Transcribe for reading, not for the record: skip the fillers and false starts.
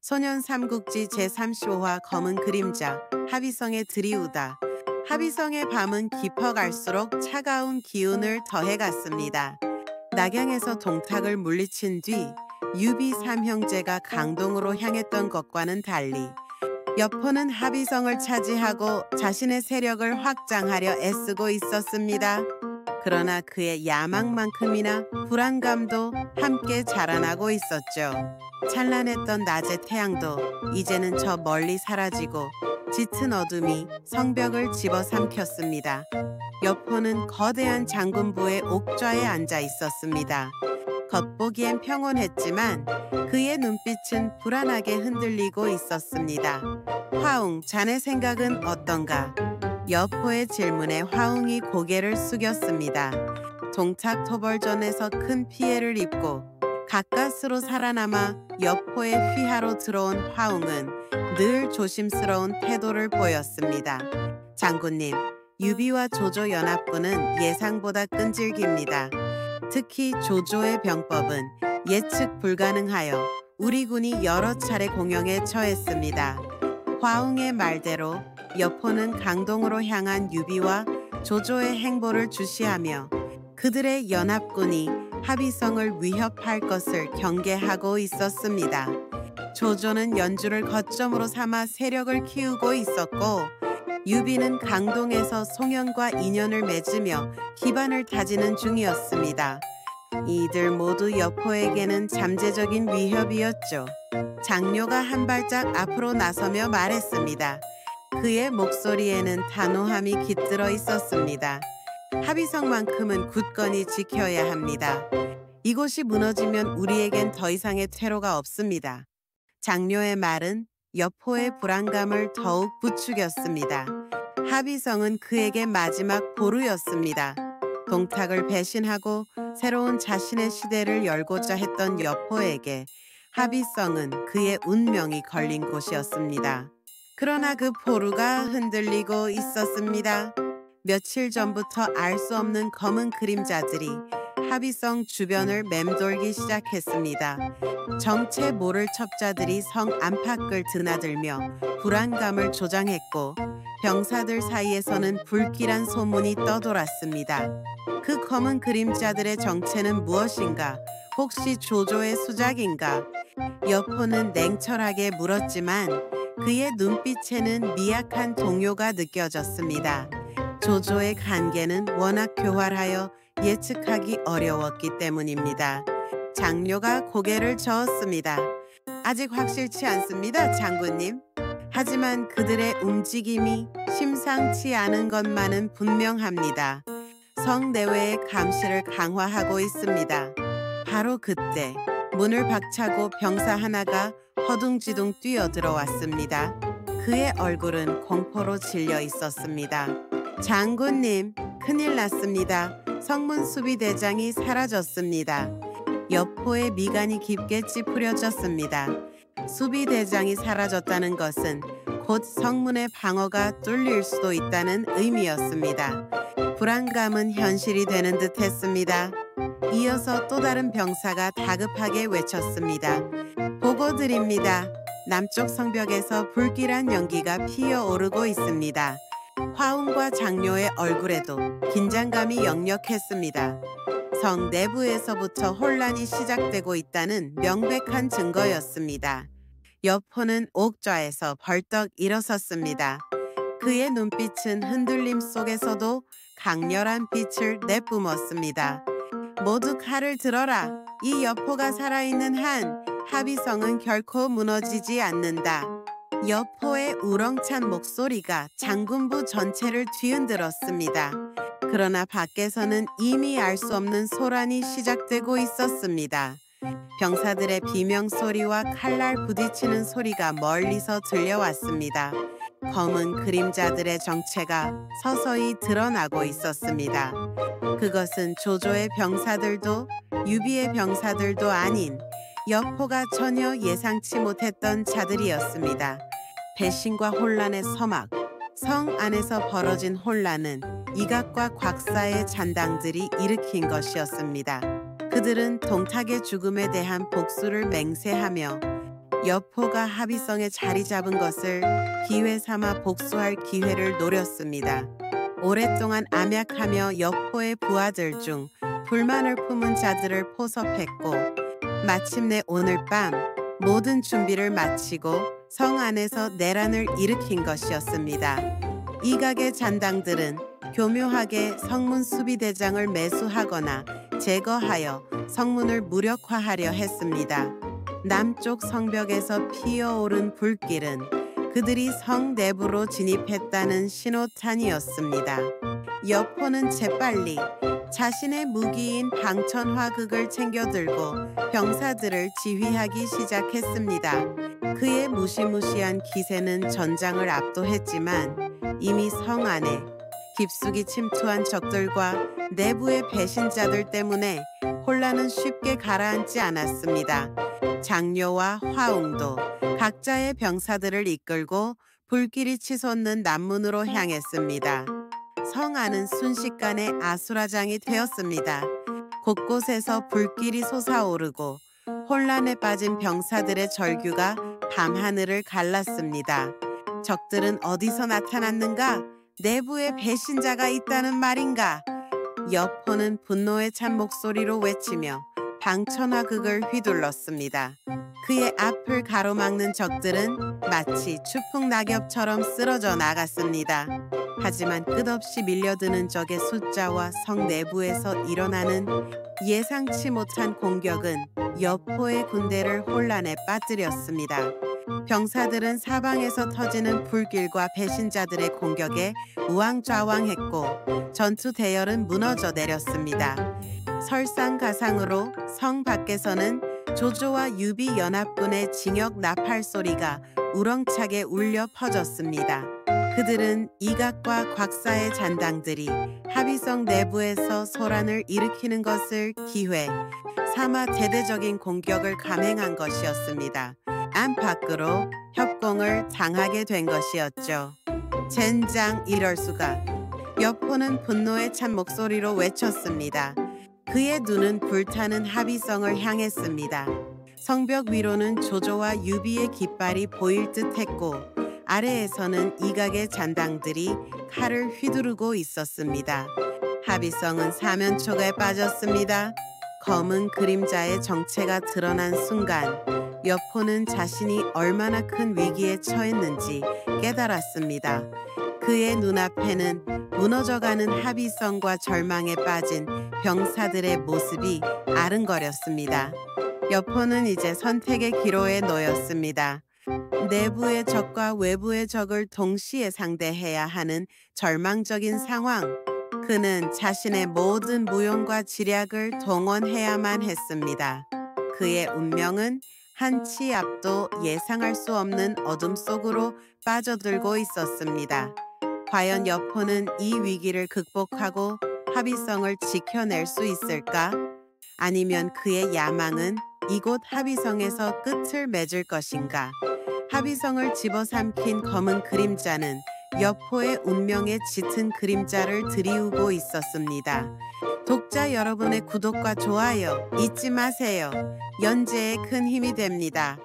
소년 삼국지 제35화 검은 그림자, 합의성에 들이우다. 합의성의 밤은 깊어갈수록 차가운 기운을 더해갔습니다. 낙양에서 동탁을 물리친 뒤 유비 삼형제가 강동으로 향했던 것과는 달리 여포는 합의성을 차지하고 자신의 세력을 확장하려 애쓰고 있었습니다. 그러나 그의 야망만큼이나 불안감도 함께 자라나고 있었죠. 찬란했던 낮의 태양도 이제는 저 멀리 사라지고 짙은 어둠이 성벽을 집어삼켰습니다. 여포는 거대한 장군부의 옥좌에 앉아 있었습니다. 겉보기엔 평온했지만 그의 눈빛은 불안하게 흔들리고 있었습니다. 화웅, 자네 생각은 어떤가? 여포의 질문에 화웅이 고개를 숙였습니다. 동탁 토벌전에서 큰 피해를 입고 가까스로 살아남아 여포의 휘하로 들어온 화웅은 늘 조심스러운 태도를 보였습니다. 장군님, 유비와 조조 연합군은 예상보다 끈질깁니다. 특히 조조의 병법은 예측 불가능하여 우리 군이 여러 차례 공영에 처했습니다. 화웅의 말대로 여포는 강동으로 향한 유비와 조조의 행보를 주시하며 그들의 연합군이 합의성을 위협할 것을 경계하고 있었습니다. 조조는 연주를 거점으로 삼아 세력을 키우고 있었고 유비는 강동에서 송현과 인연을 맺으며 기반을 다지는 중이었습니다. 이들 모두 여포에게는 잠재적인 위협이었죠. 장료가 한 발짝 앞으로 나서며 말했습니다. 그의 목소리에는 단호함이 깃들어 있었습니다. 합의성만큼은 굳건히 지켜야 합니다. 이곳이 무너지면 우리에겐 더 이상의 퇴로가 없습니다. 장료의 말은 여포의 불안감을 더욱 부추겼습니다. 합의성은 그에게 마지막 보루였습니다. 동탁을 배신하고 새로운 자신의 시대를 열고자 했던 여포에게 합의성은 그의 운명이 걸린 곳이었습니다. 그러나 그 보루가 흔들리고 있었습니다. 며칠 전부터 알 수 없는 검은 그림자들이 합의성 주변을 맴돌기 시작했습니다. 정체 모를 첩자들이 성 안팎을 드나들며 불안감을 조장했고 병사들 사이에서는 불길한 소문이 떠돌았습니다. 그 검은 그림자들의 정체는 무엇인가? 혹시 조조의 수작인가? 여포는 냉철하게 물었지만 그의 눈빛에는 미약한 동요가 느껴졌습니다. 조조의 관계는 워낙 교활하여 예측하기 어려웠기 때문입니다. 장료가 고개를 저었습니다. 아직 확실치 않습니다, 장군님. 하지만 그들의 움직임이 심상치 않은 것만은 분명합니다. 성 내외의 감시를 강화하고 있습니다. 바로 그때 문을 박차고 병사 하나가 허둥지둥 뛰어들어왔습니다. 그의 얼굴은 공포로 질려 있었습니다. 장군님, 큰일 났습니다. 성문 수비대장이 사라졌습니다. 여포의 미간이 깊게 찌푸려졌습니다. 수비대장이 사라졌다는 것은 곧 성문의 방어가 뚫릴 수도 있다는 의미였습니다. 불안감은 현실이 되는 듯 했습니다. 이어서 또 다른 병사가 다급하게 외쳤습니다. 보고 드립니다. 남쪽 성벽에서 불길한 연기가 피어오르고 있습니다. 화웅과 장료의 얼굴에도 긴장감이 역력했습니다. 성 내부에서부터 혼란이 시작되고 있다는 명백한 증거였습니다. 여포는 옥좌에서 벌떡 일어섰습니다. 그의 눈빛은 흔들림 속에서도 강렬한 빛을 내뿜었습니다. 모두 칼을 들어라. 이 여포가 살아있는 한 합의성은 결코 무너지지 않는다. 여포의 우렁찬 목소리가 장군부 전체를 뒤흔들었습니다. 그러나 밖에서는 이미 알 수 없는 소란이 시작되고 있었습니다. 병사들의 비명소리와 칼날 부딪히는 소리가 멀리서 들려왔습니다. 검은 그림자들의 정체가 서서히 드러나고 있었습니다. 그것은 조조의 병사들도 유비의 병사들도 아닌 여포가 전혀 예상치 못했던 자들이었습니다. 배신과 혼란의 서막, 성 안에서 벌어진 혼란은 이각과 곽사의 잔당들이 일으킨 것이었습니다. 그들은 동탁의 죽음에 대한 복수를 맹세하며 여포가 합의성에 자리 잡은 것을 기회 삼아 복수할 기회를 노렸습니다. 오랫동안 암약하며 여포의 부하들 중 불만을 품은 자들을 포섭했고 마침내 오늘 밤 모든 준비를 마치고 성 안에서 내란을 일으킨 것이었습니다. 이각의 잔당들은 교묘하게 성문 수비대장을 매수하거나 제거하여 성문을 무력화하려 했습니다. 남쪽 성벽에서 피어오른 불길은 그들이 성 내부로 진입했다는 신호탄이었습니다. 여포는 재빨리 자신의 무기인 방천화극을 챙겨들고 병사들을 지휘하기 시작했습니다. 그의 무시무시한 기세는 전장을 압도했지만 이미 성 안에 깊숙이 침투한 적들과 내부의 배신자들 때문에 혼란은 쉽게 가라앉지 않았습니다. 장료와 화웅도 각자의 병사들을 이끌고 불길이 치솟는 남문으로 향했습니다. 성 안은 순식간에 아수라장이 되었습니다. 곳곳에서 불길이 솟아오르고 혼란에 빠진 병사들의 절규가 밤하늘을 갈랐습니다. 적들은 어디서 나타났는가? 내부에 배신자가 있다는 말인가? 여포는 분노에 찬 목소리로 외치며 방천화극을 휘둘렀습니다. 그의 앞을 가로막는 적들은 마치 추풍 낙엽처럼 쓰러져 나갔습니다. 하지만 끝없이 밀려드는 적의 숫자와 성 내부에서 일어나는 예상치 못한 공격은 여포의 군대를 혼란에 빠뜨렸습니다. 병사들은 사방에서 터지는 불길과 배신자들의 공격에 우왕좌왕했고 전투 대열은 무너져 내렸습니다. 설상가상으로 성 밖에서는 조조와 유비 연합군의 징역 나팔 소리가 우렁차게 울려 퍼졌습니다. 그들은 이각과 곽사의 잔당들이 합의성 내부에서 소란을 일으키는 것을 기회 삼아 대대적인 공격을 감행한 것이었습니다. 안팎으로 협공을 당하게 된 것이었죠. 젠장 이럴 수가. 여포는 분노에 찬 목소리로 외쳤습니다. 그의 눈은 불타는 합의성을 향했습니다. 성벽 위로는 조조와 유비의 깃발이 보일 듯했고 아래에서는 이각의 잔당들이 칼을 휘두르고 있었습니다. 합의성은 사면초가에 빠졌습니다. 검은 그림자의 정체가 드러난 순간 여포는 자신이 얼마나 큰 위기에 처했는지 깨달았습니다. 그의 눈앞에는 무너져가는 합의성과 절망에 빠진 병사들의 모습이 아른거렸습니다. 여포는 이제 선택의 기로에 놓였습니다. 내부의 적과 외부의 적을 동시에 상대해야 하는 절망적인 상황. 그는 자신의 모든 무용과 지략을 동원해야만 했습니다. 그의 운명은 한 치 앞도 예상할 수 없는 어둠 속으로 빠져들고 있었습니다. 과연 여포는 이 위기를 극복하고 합의성을 지켜낼 수 있을까? 아니면 그의 야망은 이곳 합의성에서 끝을 맺을 것인가? 합의성을 집어삼킨 검은 그림자는 여포의 운명에 짙은 그림자를 드리우고 있었습니다. 독자 여러분의 구독과 좋아요 잊지 마세요. 연재에 큰 힘이 됩니다.